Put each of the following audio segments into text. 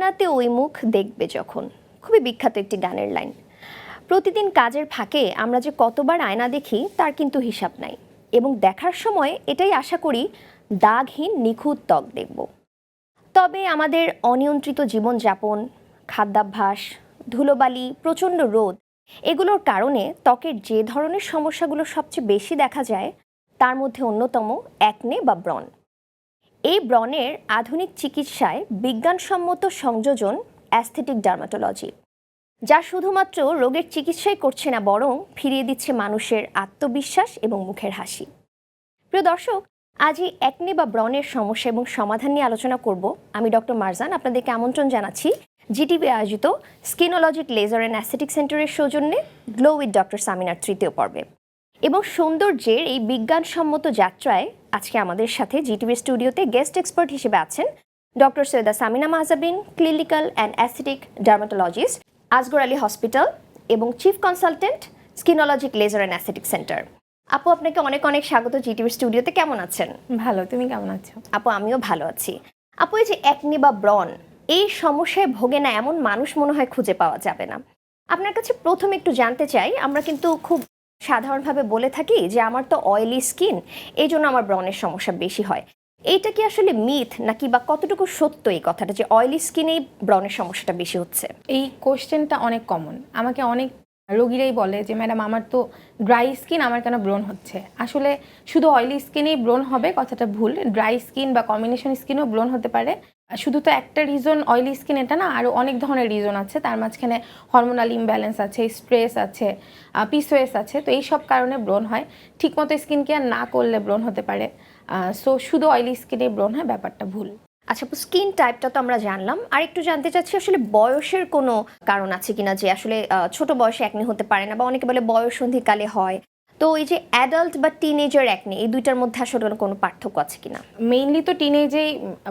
আয়নাতে ওই মুখ দেখবে যখন, খুবই বিখ্যাত একটি গানের লাইন। প্রতিদিন কাজের ফাঁকে আমরা যে কতবার আয়না দেখি তার কিন্তু হিসাব নাই, এবং দেখার সময় এটাই আশা করি দাগহীন নিখুঁত ত্বক দেখব। তবে আমাদের অনিয়ন্ত্রিত জীবনযাপন, খাদ্যাভ্যাস, ধুলোবালি, প্রচণ্ড রোদ, এগুলোর কারণে ত্বকের যে ধরনের সমস্যাগুলো সবচেয়ে বেশি দেখা যায় তার মধ্যে অন্যতম অ্যাকনে বা ব্রণ। এই ব্রণের আধুনিক চিকিৎসায় বিজ্ঞানসম্মত সংযোজন অ্যাস্থেটিক ডার্মাটোলজি, যা শুধুমাত্র রোগের চিকিৎসাই করছে না, বরং ফিরিয়ে দিচ্ছে মানুষের আত্মবিশ্বাস এবং মুখের হাসি। প্রিয় দর্শক, আজ এই অ্যাকনে বা ব্রণের সমস্যা এবং সমাধান নিয়ে আলোচনা করব। আমি ডক্টর মারজান আপনাদেরকে আমন্ত্রণ জানাচ্ছি জিটিভি আয়োজিত স্কিনোলজিক লেজার অ্যান্ড অ্যাস্থেটিক সেন্টারের সৌজন্যে গ্লো উইথ ডক্টর সামিনার তৃতীয় পর্বে। এবং সৌন্দর্যের এই বিজ্ঞানসম্মত যাত্রায় আজকে আমাদের সাথে জিটিভি স্টুডিওতে গেস্ট এক্সপার্ট হিসেবে আছেন doctor Syeda Samina Mahjabin, clinical and aesthetic dermatologist, Asgar Ali hospital এবং chief consultant, skinologic laser and aesthetic centre. আপু, আপনাকে অনেক অনেক স্বাগত জিটিভি স্টুডিওতে। কেমন আছেন? ভালো, তুমি কেমন আছো? আপু, আমিও ভালো আছি। আপু, এই যে অ্যাকনে বা ব্রণ, এই সমস্যায় ভোগে না এমন মানুষ মনে হয় খুঁজে পাওয়া যাবে না। আপনার কাছে প্রথমে একটু জানতে চাই, আমরা কিন্তু খুব সাধারণভাবে বলে থাকি যে আমার তো অয়েলি স্কিন, এই জন্য আমার ব্রণের সমস্যা বেশি হয়। এইটা কি আসলে মিথ, নাকি বা কতটুকু সত্য এই কথাটা যে অয়েলি স্কিনেই ব্রণের সমস্যাটা বেশি হচ্ছে? এই কোশ্চেনটা অনেক কমন। আমাকে অনেক রোগীরাই বলে যে ম্যাডাম, আমার তো ড্রাই স্কিন, আমার কেন ব্রণ হচ্ছে? আসলে শুধু অয়েলি স্কিনেই ব্রণ হবে কথাটা ভুল। ড্রাই স্কিন বা কম্বিনেশন স্কিনও ব্রণ হতে পারে। শুধু তো একটা রিজন অয়েলি স্কিন এটা না, আরও অনেক ধরনের রিজন আছে। তার মাঝখানে হরমোনাল ইমব্যালেন্স আছে, স্ট্রেস আছে, পিসিওএস আছে। তো এই সব কারণে ব্রণ হয়। ঠিকমতো স্কিন কেয়ার না করলে ব্রণ হতে পারে। সো শুধু অয়েলি স্কিনে ব্রণ হয়, ব্যাপারটা ভুল। আচ্ছা, স্কিন টাইপটা তো আমরা জানলাম, আর একটু জানতে চাচ্ছি আসলে বয়সের কোনো কারণ আছে কিনা, যে আসলে ছোট বয়সে অ্যাকনে হতে পারে না, বা অনেকে বলে বয়ঃসন্ধিকালে হয়। তো এই যে অ্যাডাল্ট বা টিনেজার অ্যাকনে, এই দুইটার মধ্যে আসলে কোনো পার্থক্য আছে কিনা? মেইনলি তো টিনেজেই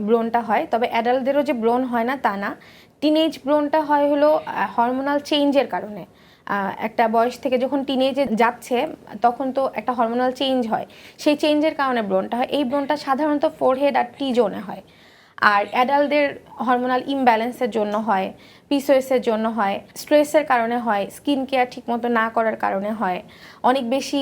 ব্রণটা হয়, তবে অ্যাডাল্টদেরও যে ব্রণ হয় না তা না। টিনেজ ব্রণটা হয় হলো হরমোনাল চেঞ্জের কারণে। একটা বয়স থেকে যখন টিনেজে যাচ্ছে তখন তো একটা হরমোনাল চেঞ্জ হয়, সেই চেঞ্জের কারণে ব্রণটা হয়। এই ব্রণটা সাধারণত ফোরহেড আর টি জোনে হয়। আর অ্যাডাল্টদের হরমোনাল ইমব্যালেন্সের জন্য হয়, পিসিওএসের জন্য হয়, স্ট্রেসের কারণে হয়, স্কিন কেয়ার ঠিকমতো না করার কারণে হয়, অনেক বেশি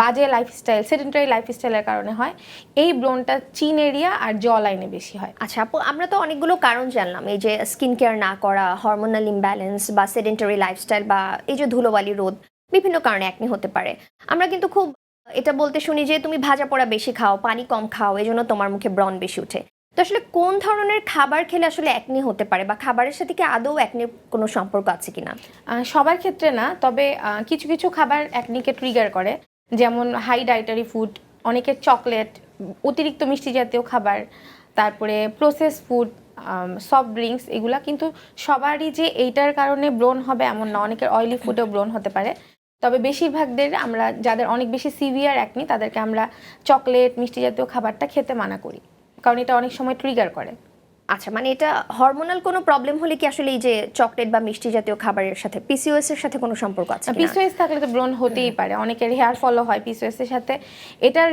বাজে লাইফস্টাইল, সেডেন্টারি লাইফস্টাইলের কারণে হয়। এই ব্রণটা চিন এরিয়া আর জ লাইনে বেশি হয়। আচ্ছা আপু, আমরা তো অনেকগুলো কারণ জানলাম, এই যে স্কিন কেয়ার না করা, হরমোনাল ইমব্যালেন্স, বা সেডেন্টারি লাইফস্টাইল, বা এই যে ধুলোবালি রোদ, বিভিন্ন কারণে অ্যাকনে হতে পারে। আমরা কিন্তু খুব এটা বলতে শুনি যে তুমি ভাজা পোড়া বেশি খাও, পানি কম খাও, এই জন্য তোমার মুখে ব্রণ বেশি উঠে। তো আসলে কোন ধরনের খাবার খেলে আসলে অ্যাকনে হতে পারে, বা খাবারের সাথে কি আদৌ অ্যাকনের কোনো সম্পর্ক আছে কিনা? সবার ক্ষেত্রে না, তবে কিছু কিছু খাবার অ্যাকনিকে ট্রিগার করে। যেমন হাই ডায়েটারি ফুড, অনেকের চকলেট, অতিরিক্ত মিষ্টি জাতীয় খাবার, তারপরে প্রসেস ফুড, সফট ড্রিঙ্কস, এগুলা কিন্তু সবারই যে এইটার কারণে ব্রণ হবে এমন না। অনেকের অয়েলি ফুডেও ব্রণ হতে পারে। তবে বেশিরভাগদের, আমরা যাদের অনেক বেশি সিভিয়ার অ্যাকনি, তাদেরকে আমরা চকলেট, মিষ্টি জাতীয় খাবারটা খেতে মানা করি, কারণ এটা অনেক সময় ট্রিগার করে। আচ্ছা, মানে এটা হরমোনাল কোনো প্রবলেম হলে কি আসলে এই যে চকলেট বা মিষ্টি জাতীয় খাবারের সাথে পিসিওএস এর সাথে কোনো সম্পর্ক আছে কিনা? পিসিওএস থাকলে তো ব্রণ হতেই পারে। অনেকের হেয়ার ফলও হয় পিসিওএস এর সাথে। এটার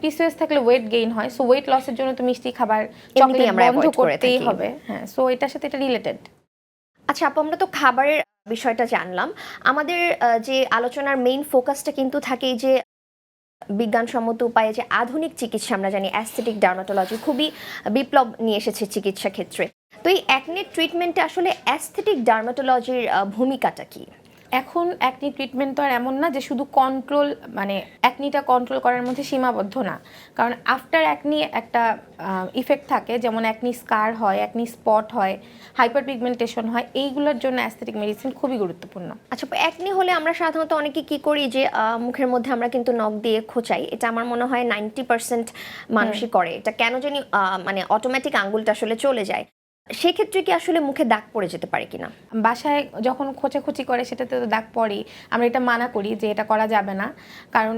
পিসিওএস থাকলে ওয়েট গেইন হয়। সো ওয়েট লসের জন্য তো মিষ্টি খাবার, চকলেট বন্ধ করতেই হবে। হ্যাঁ, সো এটার সাথে এটা রিলেটেড। আচ্ছা আপু, আমরা তো খাবারের বিষয়টা জানলাম। আমাদের যে আলোচনার মেইন ফোকাসটা কিন্তু থাকে এই যে বিজ্ঞানসম্মত উপায়ে যে আধুনিক চিকিৎসা, আমরা জানি অ্যাস্থেটিক ডার্মাটোলজি খুবই বিপ্লব নিয়ে এসেছে চিকিৎসা ক্ষেত্রে। তো এই অ্যাকনে ট্রিটমেন্টে আসলে অ্যাস্থেটিক ডার্মাটোলজির ভূমিকাটা কি? এখন অ্যাকনি ট্রিটমেন্ট তো আর এমন না যে শুধু কন্ট্রোল, মানে অ্যাকনিটা কন্ট্রোল করার মধ্যে সীমাবদ্ধ না। কারণ আফটার অ্যাকনি একটা ইফেক্ট থাকে, যেমন অ্যাকনি স্কার হয়, অ্যাকনি স্পট হয়, হাইপার পিগমেন্টেশন হয়। এইগুলোর জন্য অ্যাস্থেটিক মেডিসিন খুবই গুরুত্বপূর্ণ। আচ্ছা, অ্যাকনি হলে আমরা সাধারণত অনেকে কি করি যে মুখের মধ্যে আমরা কিন্তু নখ দিয়ে খোঁচাই। এটা আমার মনে হয় 90% মানুষই করে। এটা কেন জানি মানে অটোমেটিক আঙ্গুলটা আসলে চলে যায়। সেক্ষেত্রে কি আসলে মুখে দাগ পড়ে যেতে পারে কিনা? বাসায় যখন খোঁচাখুচি করে সেটাতে তো দাগ পড়েই। আমরা এটা মানা করি যে এটা করা যাবে না। কারণ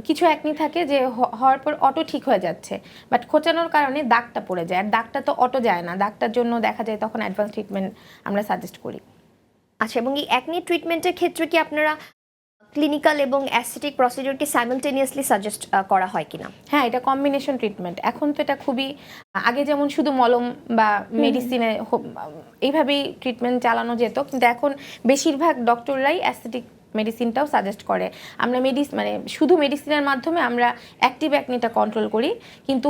কিছু অ্যাকনি থাকে যে হওয়ার পর অটো ঠিক হয়ে যাচ্ছে, বাট খোঁচানোর কারণে দাগটা পড়ে যায়। আর দাগটা তো অটো যায় না, দাগটার জন্য দেখা যায় তখন অ্যাডভান্স ট্রিটমেন্ট আমরা সাজেস্ট করি। আচ্ছা, এবং এই অ্যাকনি ট্রিটমেন্টের ক্ষেত্রে কি আপনারা ক্লিনিক্যাল এবং অ্যাস্থেটিক প্রসিডিউরকে সাইমালটেনিয়াসলি সাজেস্ট করা হয় কিনা? হ্যাঁ, এটা কম্বিনেশন ট্রিটমেন্ট। এখন তো এটা খুবই, আগে যেমন শুধু মলম বা মেডিসিনে এইভাবেই ট্রিটমেন্ট চালানো যেত, কিন্তু এখন বেশিরভাগ ডক্টররাই অ্যাস্থেটিক মেডিসিনটাও সাজেস্ট করে। আমরা মানে শুধু মেডিসিনের মাধ্যমে আমরা অ্যাক্টিভ অ্যাকনিটা কন্ট্রোল করি, কিন্তু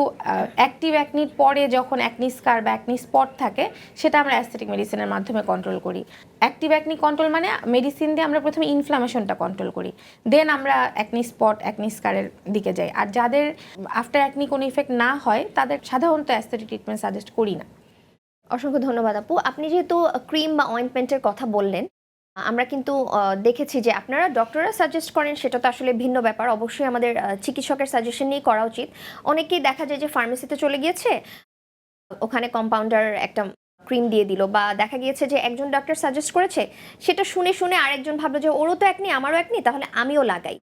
অ্যাক্টিভ অ্যাকনির পরে যখন অ্যাকনি স্কার বা অ্যাকনি স্পট থাকে সেটা আমরা অ্যাস্থেটিক মেডিসিনের মাধ্যমে কন্ট্রোল করি। অ্যাক্টিভ অ্যাকনি কন্ট্রোল মানে মেডিসিন দিয়ে আমরা প্রথমে ইনফ্লামেশনটা কন্ট্রোল করি, দেন আমরা অ্যাকনি স্পট অ্যাকনি স্কারের দিকে যাই। আর যাদের আফটার অ্যাকনি কোনো ইফেক্ট না হয় তাদের সাধারণত অ্যাস্থেটিক ট্রিটমেন্ট সাজেস্ট করি না। অসংখ্য ধন্যবাদ আপু। আপনি যেহেতু ক্রিম বা অয়েন্টমেন্টের কথা বললেন, আমরা কিন্তু দেখেছি যে আপনারা ডক্টররা সাজেস্ট করেন সেটা তো আসলে ভিন্ন ব্যাপার, অবশ্যই আমাদের চিকিৎসকের সাজেশন নিয়ে করা উচিত। অনেকেই দেখা যায় যে ফার্মেসিতে চলে গিয়েছে, ওখানে কম্পাউন্ডার একটা ক্রিম দিয়ে দিল, বা দেখা গিয়েছে যে একজন ডক্টর সাজেস্ট করেছে সেটা শুনে শুনে আরেকজন ভাবলো যে ওরও তো একনি আমারও একনি, তাহলে আমিও লাগাই।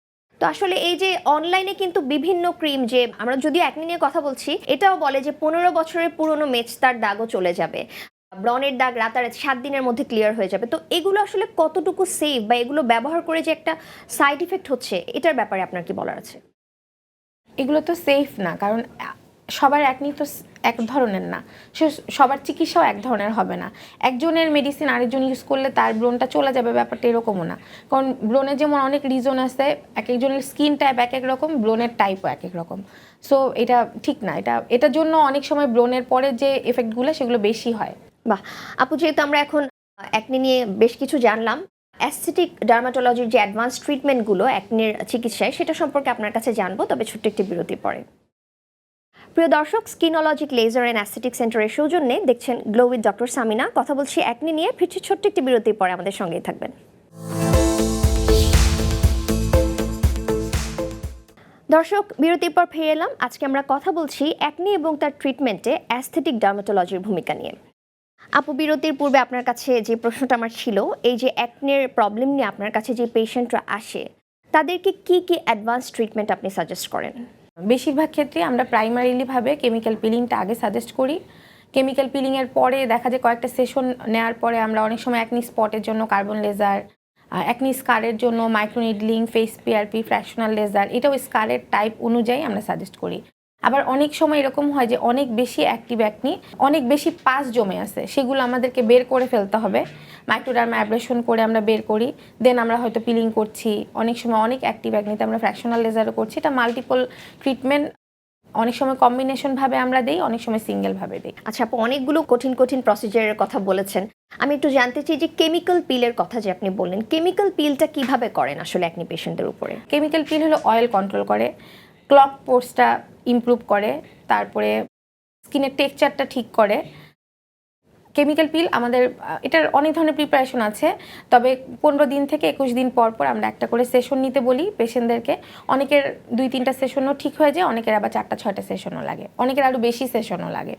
তো আসলে এই যে অনলাইনে কিন্তু বিভিন্ন ক্রিম, যে আমরা যদিও একনি নিয়ে কথা বলছি, এটাও বলে যে 15 বছরের পুরনো মেচতার দাগও চলে যাবে, ব্রণের দাগ রাতারাতি 7 দিনের মধ্যে ক্লিয়ার হয়ে যাবে। তো এগুলো আসলে কতটুকু সেফ, বা এগুলো ব্যবহার করে যে একটা সাইড ইফেক্ট হচ্ছে, এটার ব্যাপারে আপনার কি বলার আছে? এগুলো তো সেফ না, কারণ সবার একনি তো এক ধরনের না, সবার চিকিৎসাও এক ধরনের হবে না। একজনের মেডিসিন আরেকজন ইউজ করলে তার ব্রণটা চলে যাবে, ব্যাপারটা এরকমও না। কারণ ব্রণের যেমন অনেক রিজন আছে, এক একজনের স্কিন টাইপ এক এক রকম, ব্রণের টাইপও এক এক রকম। সো এটা ঠিক না, এটার জন্য অনেক সময় ব্রণের পরে যে এফেক্টগুলো সেগুলো বেশি হয়। বাহ আপু, যেহেতু আমরা এখন একনি নিয়ে বেশ কিছু জানলাম, অ্যাস্থেটিক ডার্মাটোলজির যে অ্যাডভান্স ট্রিটমেন্টগুলো একনির চিকিৎসায়, সেটা সম্পর্কে আপনার কাছে জানবো, তবে ছোট্ট একটি বিরতির পরে। প্রিয় দর্শক, স্কিনোলজিক লেজার অ্যান্ড অ্যাস্থেটিক সেন্টারের সৌজন্যে দেখছেন গ্লো উইথ ডক্টর সামিনা। কথা বলছি একনি নিয়ে, ফিরছি ছোট্ট একটি বিরতির পরে, আমাদের সঙ্গেই থাকবেন। দর্শক, বিরতির পর ফিরে এলাম। আজকে আমরা কথা বলছি একনি এবং তার ট্রিটমেন্টে অ্যাস্থেটিক ডার্মাটোলজির ভূমিকা নিয়ে। আপু, বিরতির পূর্বে আপনার কাছে যে প্রশ্নটা আমার ছিল, এই যে একনির প্রবলেম নিয়ে আপনার কাছে যে পেশেন্টরা আসে, তাদেরকে কি কি অ্যাডভান্স ট্রিটমেন্ট আপনি সাজেস্ট করেন? বেশিরভাগ ক্ষেত্রে আমরা প্রাইমারিলিভাবে কেমিক্যাল পিলিংটা আগে সাজেস্ট করি। কেমিক্যাল পিলিংয়ের পরে দেখা যায় কয়েকটা সেশন নেওয়ার পরে আমরা অনেক সময় অ্যাকনি স্পটের জন্য কার্বন লেজার, অ্যাকনি স্কারের জন্য microneedling, face PRP, fractional laser, এটাও স্কারের টাইপ অনুযায়ী আমরা সাজেস্ট করি। আবার অনেক সময় এরকম হয় যে অনেক বেশি অ্যাক্টিভ অ্যাকনি, অনেক বেশি পাস জমে আছে, সেগুলো আমাদেরকে বের করে ফেলতে হবে। মাইক্রোডার্মা অ্যাব্রেশন করে আমরা বের করি, দেন আমরা হয়তো পিলিং করছি। অনেক সময় অনেক অ্যাক্টিভ অ্যাকনিতে আমরা ফ্র্যাকশনাল লেজারও করছি। এটা মাল্টিপল ট্রিটমেন্ট, অনেক সময় কম্বিনেশন ভাবে আমরা দেই, অনেক সময় সিঙ্গেল ভাবে দেই। আচ্ছা আপু, অনেকগুলো কঠিন কঠিন প্রসিজারের কথা বলেছেন, আমি একটু জানতে চাই যে কেমিক্যাল পিলের কথা যে আপনি বললেন, কেমিক্যাল পিলটা কিভাবে করেন আসলে একনি পেশেন্টদের উপরে? কেমিক্যাল পিল হলো অয়েল কন্ট্রোল করে, ক্লক পোর্সটা ইমপ্রুভ করে, তারপরে স্কিনের টেক্সচারটা ঠিক করে। কেমিক্যাল পিল আমাদের এটার অনেক ধরনের প্রিপারেশন আছে, তবে 15 দিন থেকে 21 দিন পর পর আমরা একটা করে সেশন নিতে বলি পেশেন্টদেরকে। অনেকের 2-3টা সেশনও ঠিক হয়ে যায়, অনেকের আবার 4-6টা সেশনও লাগে, অনেকের আরও বেশি সেশনও লাগে।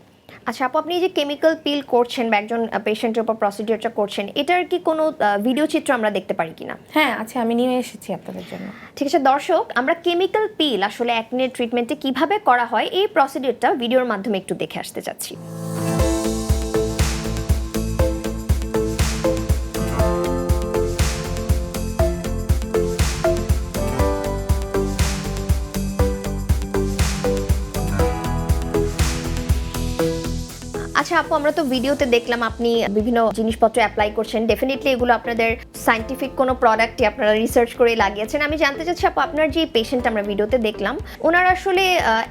আচ্ছা আপু, আপনি যে কেমিক্যাল পিল করছেন বা একজন পেশেন্টের উপর প্রসিডিওরটা করছেন, এটার কি কোনো ভিডিও চিত্র আমরা দেখতে পারি কিনা? হ্যাঁ আচ্ছা, আমি নিয়ে এসেছি আপনাদের জন্য। ঠিক আছে দর্শক, আমরা কেমিক্যাল পিল আসলে একনির ট্রিটমেন্টে কিভাবে করা হয়, এই প্রসিডিওরটা ভিডিওর মাধ্যমে একটু দেখে আসতে চাচ্ছি। আচ্ছা আপু, আমরা তো ভিডিওতে দেখলাম আপনি বিভিন্ন জিনিসপত্র অ্যাপ্লাই করছেন, ডেফিনেটলি এগুলো আপনাদের সায়েন্টিফিক কোনো প্রোডাক্টই আপনারা রিসার্চ করে লাগিয়েছেন। আমি জানতে চাচ্ছি আপু, আপনার যে পেশেন্ট আমরা ভিডিওতে দেখলাম, ওনার আসলে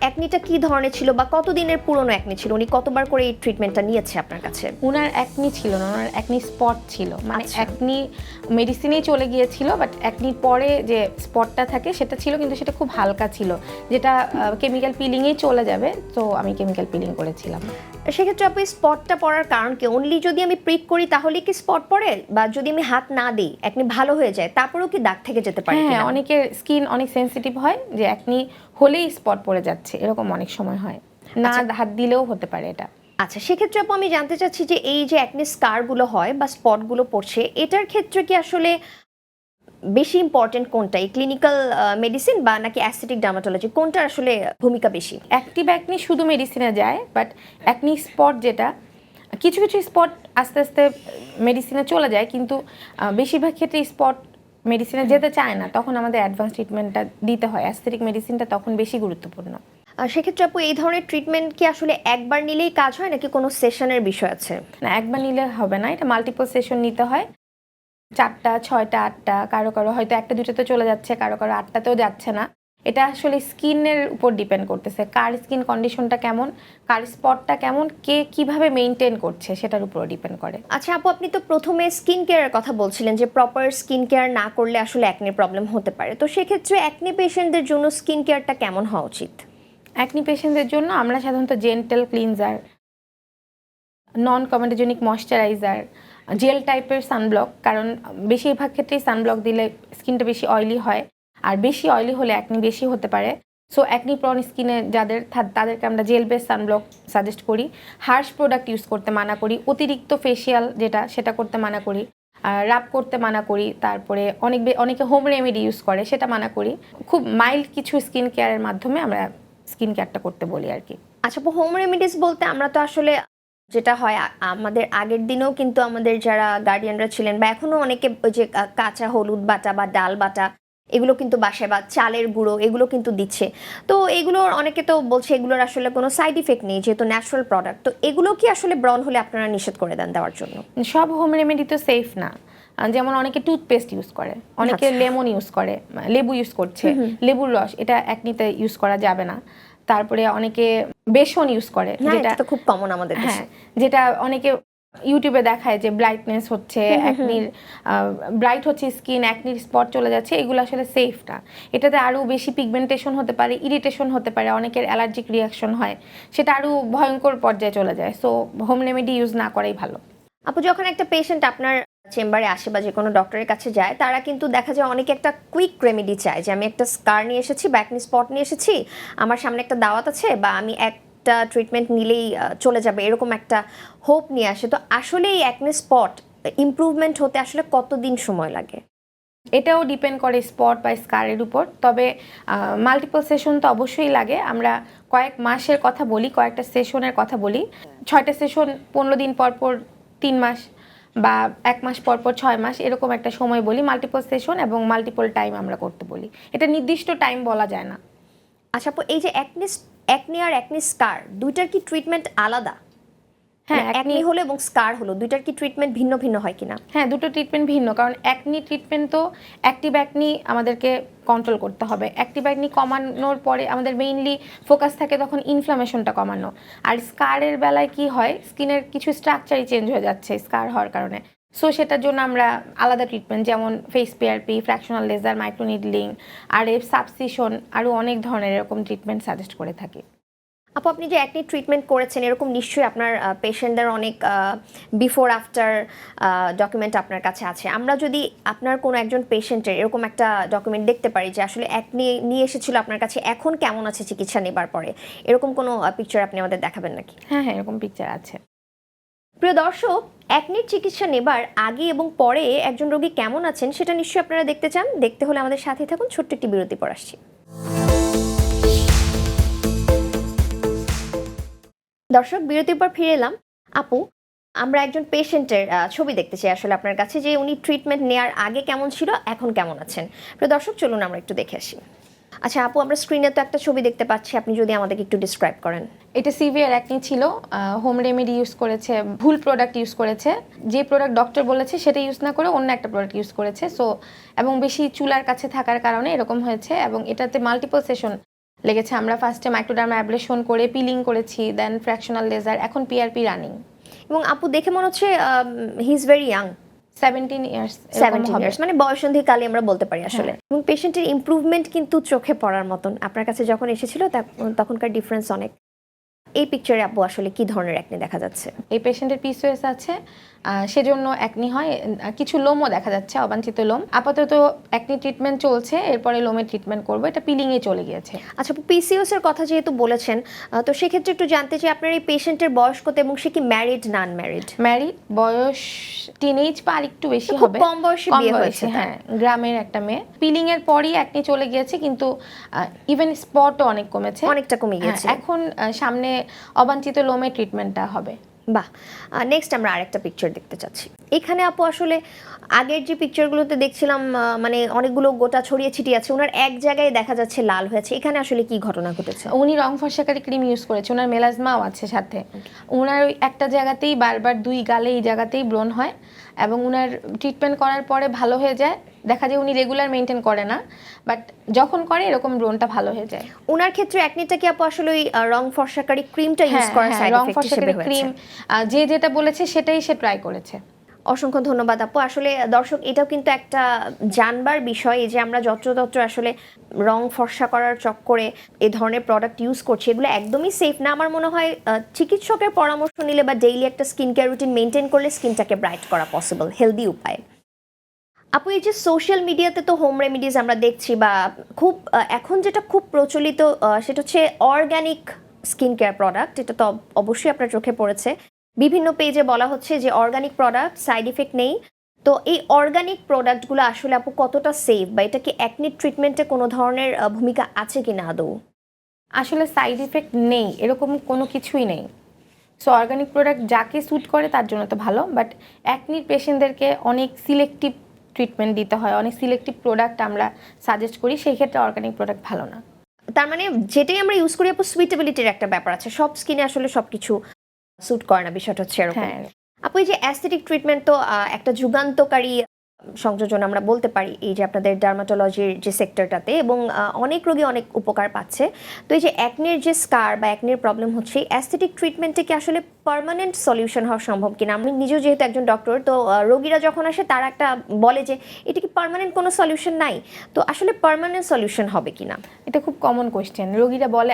একনিটা কি ধরনের ছিল বা কতদিনের পুরনো একনি ছিল, উনি কতবার করে এই ট্রিটমেন্টটা নিয়েছে আপনার কাছে? ওনার একনি ছিল না, ওনার একনি স্পট ছিল, মানে একনি মেডিসিনেই চলে গিয়েছিল, বাট একনির পরে যে স্পটটা থাকে সেটা ছিল, কিন্তু সেটা খুব হালকা ছিল, যেটা কেমিক্যাল পিলিংয়েই চলে যাবে। তো আমি কেমিক্যাল পিলিং করেছিলাম। সেক্ষেত্রে আপু, স্পটটা পড়ার কারণ কি? অনলি যদি আমি প্রিক করি তাহলে কি স্পট পড়ে, বা যদি আমি হাত না দিই একনি ভালো হয়ে যায় তারপরেও কি দাগ থেকে যেতে পারে? হ্যাঁ, অনেকের স্কিন অনেক সেনসিটিভ হয়, যে একনি হলেই স্পট পড়ে যাচ্ছে, এরকম অনেক সময় হয়, না হাত দিলেও হতে পারে এটা। আচ্ছা, সেক্ষেত্রে আপু আমি জানতে চাচ্ছি যে এই যে একনি স্কারগুলো হয় বা স্পটগুলো পড়ছে, এটার ক্ষেত্রে কি আসলে বেশি ইম্পর্টেন্ট কোনটা, এই ক্লিনিক্যাল মেডিসিন বা নাকি অ্যাস্থেটিক ডার্মাটোলজি, কোনটা আসলে ভূমিকা বেশি? অ্যাক্টিভ অ্যাকনি শুধু মেডিসিনে যায়, বাট অ্যাকনি স্পট যেটা, কিছু কিছু স্পট আস্তে আস্তে মেডিসিনে চলে যায়, কিন্তু বেশিরভাগ ক্ষেত্রে স্পট মেডিসিনে যেতে চায় না, তখন আমাদের অ্যাডভান্স ট্রিটমেন্টটা দিতে হয়। অ্যাস্থেটিক মেডিসিনটা তখন বেশি গুরুত্বপূর্ণ। আর সেক্ষেত্রে আপু এই ধরনের ট্রিটমেন্ট কি আসলে একবার নিলেই কাজ হয় নাকি কোনো সেশনের বিষয় আছে? না, একবার নিলে হবে না, এটা মাল্টিপল সেশন নিতে হয়। 4টা 6টা 8টা, কারো কারো হয়তো 1টা 2টাতে চলে যাচ্ছে, কারো কারো 8টাতেও যাচ্ছে না। এটা আসলে স্কিনের উপর ডিপেন্ড করতেছে, কার স্কিন কন্ডিশনটা কেমন, কার স্পটটা কেমন, কে কিভাবে মেনটেন করছে সেটার উপর ডিপেন্ড করে। আচ্ছা আপু, আপনি তো প্রথমে স্কিন কেয়ারের কথা বলছিলেন যে প্রপার স্কিন কেয়ার না করলে আসলে অ্যাকনির প্রবলেম হতে পারে, তো সেক্ষেত্রে অ্যাকনি পেশেন্টদের জন্য স্কিন কেয়ারটা কেমন হওয়া উচিত? অ্যাকনি পেশেন্টদের জন্য আমরা সাধারণত gentle cleanser, non comedogenic moisturiser, gel টাইপের সানব্লক, কারণ বেশিরভাগ ক্ষেত্রেই সানব্লক দিলে স্কিনটা বেশি অয়েলি হয়, আর বেশি অয়েলি হলে অ্যাকনি বেশি হতে পারে। সো অ্যাকনি প্রন স্কিনে যাদের তাদেরকে আমরা জেল বেস সানব্লক সাজেস্ট করি। হার্শ প্রোডাক্ট ইউজ করতে মানা করি, অতিরিক্ত ফেসিয়াল সেটা করতে মানা করি, রাব করতে মানা করি। তারপরে অনেকে হোম রেমেডি ইউজ করে, সেটা মানা করি। খুব মাইল্ড কিছু স্কিন কেয়ারের মাধ্যমে আমরা স্কিন কেয়ারটা করতে বলি আর কি। আচ্ছা আপু, হোম রেমিডিস বলতে আমরা তো আসলে যেটা হয় আমাদের আগের দিনেও কিন্তু আমাদের যারা গার্ডিয়ানরা ছিলেন বা এখনো অনেকে ওই যে কাঁচা হলুদ বাটা বা ডাল বাটা এগুলো কিন্তু বাসায়, বা চালের গুঁড়ো এগুলো কিন্তু দিচ্ছে। তো এগুলোর অনেকে তো বলছে এগুলোর আসলে কোনো সাইড ইফেক্ট নেই যেহেতু ন্যাচারাল প্রোডাক্ট, তো এগুলো কি আসলে ব্রণ হলে আপনারা নিষেধ করে দেন দেওয়ার জন্য? সব হোম রেমেডি তো সেফ না। যেমন অনেকে টুথপেস্ট ইউজ করে, অনেকে লেমন ইউজ করে, লেবু ইউজ করছে, লেবুর রস, এটা একনিতে ইউজ করা যাবে না। তারপরে অনেকে বেসন ইউজ করে, যেটা তো খুব কমন আমাদের দেশে। হ্যাঁ, যেটা অনেকে ইউটিউবে দেখায় যে ব্রাইটনেস হচ্ছে, অ্যাকনির ব্রাইট হচ্ছে স্কিন, অ্যাকনির স্পট চলে যাচ্ছে, এগুলো আসলে সেফ না। এটাতে আরও বেশি পিগমেন্টেশন হতে পারে, ইরিটেশন হতে পারে, অনেকের অ্যালার্জিক রিয়াকশন হয়, সেটা আরও ভয়ঙ্কর পর্যায়ে চলে যায়। সো হোম রেমেডি ইউজ না করাই ভালো। আপু, যখন একটা পেশেন্ট আপনার চেম্বারে আসে বা যে কোনো ডক্টরের কাছে যায়, তারা কিন্তু দেখা যায় অনেকে একটা কুইক রেমেডি চায় যে আমি একটা স্কার নিয়ে এসেছি বা অ্যাকনি স্পট নিয়ে এসেছি, আমার সামনে একটা দাওয়াত আছে বা আমি একটা ট্রিটমেন্ট নিলেই চলে যাবে, এরকম একটা হোপ নিয়ে আসে। তো আসলে এই অ্যাকনি স্পট ইমপ্রুভমেন্ট হতে আসলে কতদিন সময় লাগে? এটাও ডিপেন্ড করে স্পট বা স্কারের উপর, তবে মাল্টিপল সেশন তো অবশ্যই লাগে। আমরা কয়েক মাসের কথা বলি, কয়েকটা সেশনের কথা বলি। 6টা সেশন 15 দিন পর পর 3 মাস, বা 1 মাস পর পর 6 মাস, এরকম একটা সময় বলি মাল্টিপল সেশন, এবং মাল্টিপল টাইম আমরা করতে বলি। এটা নির্দিষ্ট টাইম বলা যায় না। আচ্ছা আপু, এই যে অ্যাকনি আর অ্যাকনি স্কার দুইটার কি ট্রিটমেন্ট আলাদা? হ্যাঁ, অ্যাকনি হলো এবং স্কার হলো, দুইটার কি ট্রিটমেন্ট ভিন্ন ভিন্ন হয় কিনা? হ্যাঁ, দুটো ট্রিটমেন্ট ভিন্ন, কারণ অ্যাকনি ট্রিটমেন্ট তো অ্যাক্টিভ অ্যাকনি আমাদেরকে কন্ট্রোল করতে হবে। অ্যাক্টিভ অ্যাকনি কমানোর পরে আমাদের মেইনলি ফোকাস থাকে তখন ইনফ্লামেশনটা কমানো। আর স্কারের বেলায় কি হয়, স্কিনের কিছু স্ট্রাকচারই চেঞ্জ হয়ে যাচ্ছে স্কার হওয়ার কারণে। সো সেটার জন্য আমরা আলাদা ট্রিটমেন্ট, যেমন face PRP, fractional laser, microneedling, আর সাবসিশন, আরও অনেক ধরনের এরকম ট্রিটমেন্ট সাজেস্ট করে থাকি। আপু, আপনি যে অ্যাকনি ট্রিটমেন্ট করেছেন, এরকম নিশ্চয়ই আপনার পেশেন্টদের অনেক বিফোর আফটার ডকুমেন্ট আপনার কাছে আছে। আমরা যদি আপনার কোনো একজন পেশেন্টের এরকম একটা ডকুমেন্ট দেখতে পারি যে আসলে অ্যাকনি নিয়ে এসেছিল আপনার কাছে, এখন কেমন আছে চিকিৎসা নেবার পরে, এরকম কোনো পিকচার আপনি আমাদের দেখাবেন নাকি? হ্যাঁ হ্যাঁ, এরকম পিকচার আছে। প্রিয় দর্শক, অ্যাকনির চিকিৎসা নেবার আগে এবং পরে একজন রোগী কেমন আছেন সেটা নিশ্চয়ই আপনারা দেখতে চান। দেখতে হলে আমাদের সাথেই থাকুন, ছোট্ট একটি বিরতি পর আসছি। দর্শক, বিরতির পর ফিরে এলাম। আপু, আমরা একজন পেশেন্টের ছবি দেখতে চাই আসলে আপনার কাছে, যে উনি ট্রিটমেন্ট নেওয়ার আগে কেমন ছিল, এখন কেমন আছেন। প্রিয় দর্শক, চলুন আমরা একটু দেখে আসি। আচ্ছা আপু, আমরা স্ক্রিনে তো একটা ছবি দেখতে পাচ্ছি, আপনি যদি আমাদেরকে একটু ডিসক্রাইব করেন। এটা সিভিয়ার অ্যাকনি ছিল, হোম রেমেডি ইউজ করেছে, ভুল প্রোডাক্ট ইউজ করেছে, যে প্রোডাক্ট ডক্টর বলেছে সেটা ইউজ না করে অন্য একটা প্রোডাক্ট ইউজ করেছে। সো এবং বেশি চুলার কাছে থাকার কারণে এরকম হয়েছে, এবং এটাতে মাল্টিপল সেশন লেগেছে। আমরা ফার্স্টে মাইক্রোডার্মা অ্যাবলেশন করে পিলিং করেছি, দেন ফ্র্যাকশনাল লেজার, এখন পিআরপি রানিং। এবং আপু দেখে মনে হচ্ছে he is very young, 17 years, 17 years, মানে বয়সন্ধিকালে আমরা বলতে পারি আসলে। এবং পেশেন্টের ইমপ্রুভমেন্ট কিন্তু চোখে পড়ার মতন। আপনার কাছে যখন এসেছিল তখনকার ডিফারেন্স অনেক। এই পিকচারে আপু আসলে কি ধরনের অ্যাকনি দেখা যাচ্ছে? এই পেশেন্টের পিসিওএস আছে, সেজন্য অ্যাকনি হয়। কিছু লোমও দেখা যাচ্ছে, অবাঞ্ছিত লোম। আপাতত অ্যাকনি ট্রিটমেন্ট চলছে, এরপরে লোমের ট্রিটমেন্ট করবো, এটা পিলিংয়ে চলে গিয়েছে। আচ্ছা, পিসিওএস এর কথা যেহেতু বলেছেন, তো সেক্ষেত্রে একটু জানতে চাই আপনার এই পেশেন্টের বয়স কত এবং সে কি ম্যারিড না আনম্যারিড? ম্যারিড, বয়স টিনেজ বা একটু বেশি খুব হবে, কম বয়সে বিয়ে হয়েছে। হ্যাঁ, গ্রামের একটা মেয়ে। পিলিং এর পরই অ্যাকনি চলে গিয়েছে, কিন্তু ইভেন স্পটও অনেক কমেছে, অনেকটা কমে গিয়েছে। এখন সামনে অবাঞ্ছিত লোমের ট্রিটমেন্টটা হবে। বাহ। নেক্সট আমরা আরেকটা পিকচার দেখতে চাচ্ছি। এখানে আপু আসলে আগের যে পিকচারগুলোতে দেখছিলাম মানে অনেকগুলো গোটা ছড়িয়ে ছিটিয়ে আছে, ওনার এক জায়গায় দেখা যাচ্ছে লাল হয়েছে, এখানে আসলে কি ঘটনা ঘটেছে? উনি রং ফর্সাকারী ক্রিম ইউজ করেছে, ওনার মেলাজমাও আছে সাথে। ওনার ওই একটা জায়গাতেই বারবার 2 গালে এই জায়গাতেই ব্রণ হয়, এবং ওনার ট্রিটমেন্ট করার পরে ভালো হয়ে যায়। দেখা যায় উনি রেগুলার মেনটেন করে না, বাট যখন করে এরকম ব্রণটা ভালো হয়ে যায়। ওনার ক্ষেত্রে একনিটা কি আপু আসলে ওই রং ফর্সাকারী ক্রিমটা ইউজ করার সাইড রং এফেক্ট হিসেবে ফর্সাকারী হয়েছে? ক্রিম যে যেটা বলেছে সেটাই সে ট্রাই করেছে। অসংখ্য ধন্যবাদ আপু। আসলে দর্শক, এটাও কিন্তু একটা জানবার বিষয়, এই যে আমরা যত্রতত্র আসলে রং ফর্সা করার চক্করে এই ধরনের প্রোডাক্ট ইউজ করছি, এগুলো একদমই সেফ না। আমার মনে হয় চিকিৎসকের পরামর্শ নিলে বা ডেইলি একটা স্কিন কেয়ার রুটিন মেনটেন করলে স্কিনটাকে ব্রাইট করা পসিবল হেলদি উপায়। আপু, এই যে সোশ্যাল মিডিয়াতে তো হোম রেমিডিজ আমরা দেখছি, বা খুব এখন যেটা খুব প্রচলিত সেটা হচ্ছে অর্গানিক স্কিন কেয়ার প্রোডাক্ট। এটা তো অবশ্যই আপনার চোখে পড়েছে, বিভিন্ন পেজে বলা হচ্ছে যে অর্গানিক প্রোডাক্ট, সাইড ইফেক্ট নেই। তো এই অর্গানিক প্রোডাক্টগুলো আসলে আপু কতটা সেফ, বা এটা কি অ্যাকনি ট্রিটমেন্টে কোনো ধরনের ভূমিকা আছে কিনা আদৌ? আসলে সাইড ইফেক্ট নেই এরকম কোনো কিছুই নেই। সো অর্গানিক প্রোডাক্ট যাকে স্যুট করে তার জন্য তো ভালো, বাট অ্যাকনির পেশেন্টদেরকে অনেক সিলেক্টিভ ট্রিটমেন্ট দিতে হয়, অনেক সিলেক্টিভ প্রোডাক্ট আমরা সাজেস্ট করি, সেই ক্ষেত্রে অর্গানিক প্রোডাক্ট ভালো না। তার মানে যেটাই আমরা ইউজ করি আপু, সুইটেবিলিটির একটা ব্যাপার আছে, সব স্কিনে আসলে সবকিছু স্যুট করে না, বিষয়টা হচ্ছে এরকম। হ্যাঁ, আপু, এই যে অ্যাস্থেটিক ট্রিটমেন্ট তো একটা যুগান্তকারী সংযোজন আমরা বলতে পারি এই যে আপনাদের ডার্মাটোলজির যে সেক্টরটাতে, এবং অনেক রোগী অনেক উপকার পাচ্ছে। তো এই যে অ্যাকনির যে স্কার বা অ্যাকনির প্রবলেম হচ্ছে, অ্যাস্থেটিক ট্রিটমেন্টে কি আসলে পার্মানেন্ট সলিউশন হওয়া সম্ভব কিনা? আমি নিজেও যেহেতু একজন ডক্টর, তো রোগীরা যখন আসে তারা একটা বলে যে এটা কি পার্মানেন্ট কোনো সলিউশন নাই, তো আসলে পার্মানেন্ট সলিউশন হবে কিনা? এটা খুব কমন কোয়েশ্চেন। রোগীরা বলে,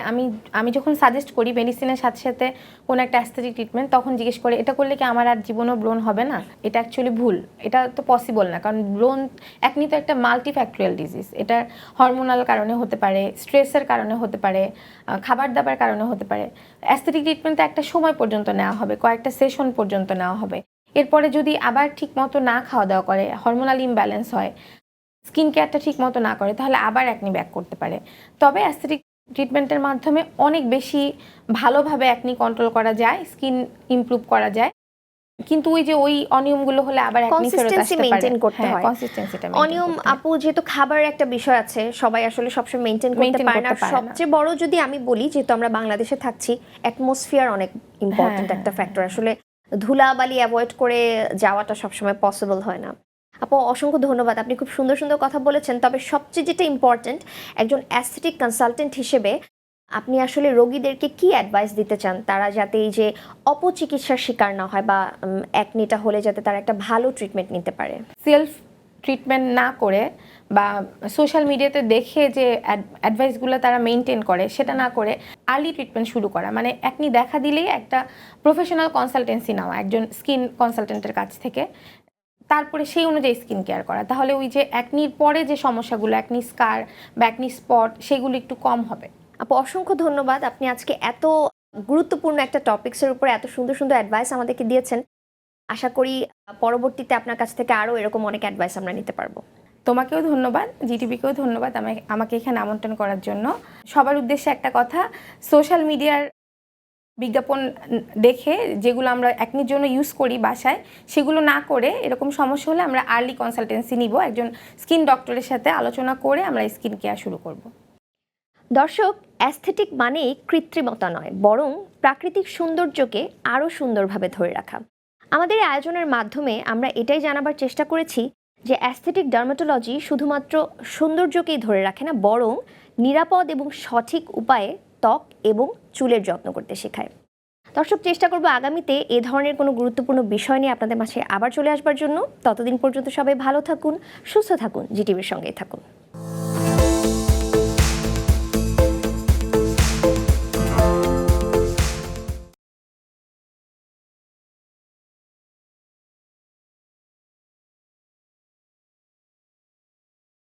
আমি যখন সাজেস্ট করি মেডিসিনের সাথে সাথে কোনো একটা অ্যাস্থেটিক ট্রিটমেন্ট, তখন জিজ্ঞেস করে এটা করলে কি আমার আর জীবনও ব্রণ হবে না? এটা অ্যাকচুয়ালি ভুল, এটা তো পসিবল না, কারণ ব্রণ অ্যাকনি তো একটা মাল্টিফ্যাক্টরিয়াল ডিজিজ। এটা হরমোনাল কারণে হতে পারে, স্ট্রেসের কারণে হতে পারে, খাবার দাবার কারণে হতে পারে। অ্যাস্থেটিক ট্রিটমেন্টে একটা সময় পর্যন্ত নেওয়া হবে, কয়েকটা সেশন পর্যন্ত নেওয়া হবে। এরপরে যদি আবার ঠিক মতো না খাওয়া দাওয়া করে, হরমোনাল ইমব্যালেন্স হয়, স্কিন কেয়ারটা ঠিক মতো না করে, তাহলে আবার অ্যাকনি ব্যাক করতে পারে। তবে অ্যাস্থেটিক ট্রিটমেন্টের মাধ্যমে অনেক বেশি ভালোভাবে অ্যাকনি কন্ট্রোল করা যায়, স্কিন ইমপ্রুভ করা যায়। কিন্তু ওই যে ওই অনিয়মগুলো হলে আবার অ্যাকনি ফেরত আসতে পারে। মেইনটেইন করতে হয়। কনসিস্টেন্সিটা অনিয়ম আপু, যেহেতু খাবারের একটা বিষয় আছে, সবাই আসলে সবসময় মেইনটেইন করতে পারে না। সবচেয়ে বড় যদি আমি বলি, যেহেতু আমরা বাংলাদেশে থাকছি, অ্যাটমসফিয়ার অনেক ইম্পর্টেন্ট একটা ফ্যাক্টর। আসলে ধুলাবালি অ্যাভয়েড করে যাওয়াটা সবসময় পসিবল হয় না। আপু, অসংখ্য ধন্যবাদ, আপনি খুব সুন্দর সুন্দর কথা বলেছেন। তবে সবচেয়ে যেটা ইম্পর্টেন্ট, একজন অ্যাস্থেটিক কনসালটেন্ট হিসেবে আপনি আসলে রোগীদেরকে কি অ্যাডভাইস দিতে চান, তারা যাতে এই যে অপচিকিৎসার শিকার না হয়, বা অ্যাকনিটা হলে যাতে তারা একটা ভালো ট্রিটমেন্ট নিতে পারে? সেলফ ট্রিটমেন্ট না করে বা সোশ্যাল মিডিয়াতে দেখে যে অ্যাডভাইসগুলো তারা মেনটেন করে, সেটা না করে আর্লি ট্রিটমেন্ট শুরু করা, মানে অ্যাকনি দেখা দিলেই একটা প্রফেশনাল কনসালটেন্সি নেওয়া একজন স্কিন কনসালটেন্টের কাছ থেকে, তারপরে সেই অনুযায়ী স্কিন কেয়ার করা। তাহলে ওই যে অ্যাকনির পরে যে সমস্যাগুলো, অ্যাকনি স্কার বা অ্যাকনি স্পট, সেগুলো একটু কম হবে। আপু, অসংখ্য ধন্যবাদ, আপনি আজকে এত গুরুত্বপূর্ণ একটা টপিকসের উপরে এত সুন্দর সুন্দর অ্যাডভাইস আমাদেরকে দিয়েছেন। আশা করি পরবর্তীতে আপনার কাছ থেকে আরও এরকম অনেক অ্যাডভাইস আমরা নিতে পারবো। তোমাকেও ধন্যবাদ, জিটিভিকেও ধন্যবাদ আমাকে এখানে আমন্ত্রণ করার জন্য। সবার উদ্দেশ্যে একটা কথা, সোশ্যাল মিডিয়ার বিজ্ঞাপন দেখে যেগুলো আমরা অ্যাকনির জন্য ইউজ করি বাসায়, সেগুলো না করে এরকম সমস্যা হলে আমরা আর্লি কনসালটেন্সি নিব, একজন স্কিন ডক্টরের সাথে আলোচনা করে আমরা স্কিন কেয়ার শুরু করব। দর্শক, অ্যাস্থেটিক মানেই কৃত্রিমতা নয়, বরং প্রাকৃতিক সৌন্দর্যকে আরও সুন্দরভাবে ধরে রাখা। আমাদের এই আয়োজনের মাধ্যমে আমরা এটাই জানাবার চেষ্টা করেছি যে অ্যাস্থেটিক ডার্মাটোলজি শুধুমাত্র সৌন্দর্যকেই ধরে রাখে না, বরং নিরাপদ এবং সঠিক উপায়ে ত্বক এবং চুলের যত্ন করতে শেখায়। দর্শক, চেষ্টা করব আগামীতে এ ধরনের কোনো গুরুত্বপূর্ণ বিষয় নিয়ে আপনাদের মাঝে আবার চলে আসবার জন্য। ততদিন পর্যন্ত সবাই ভালো থাকুন, সুস্থ থাকুন, জিটিভির সঙ্গেই থাকুন।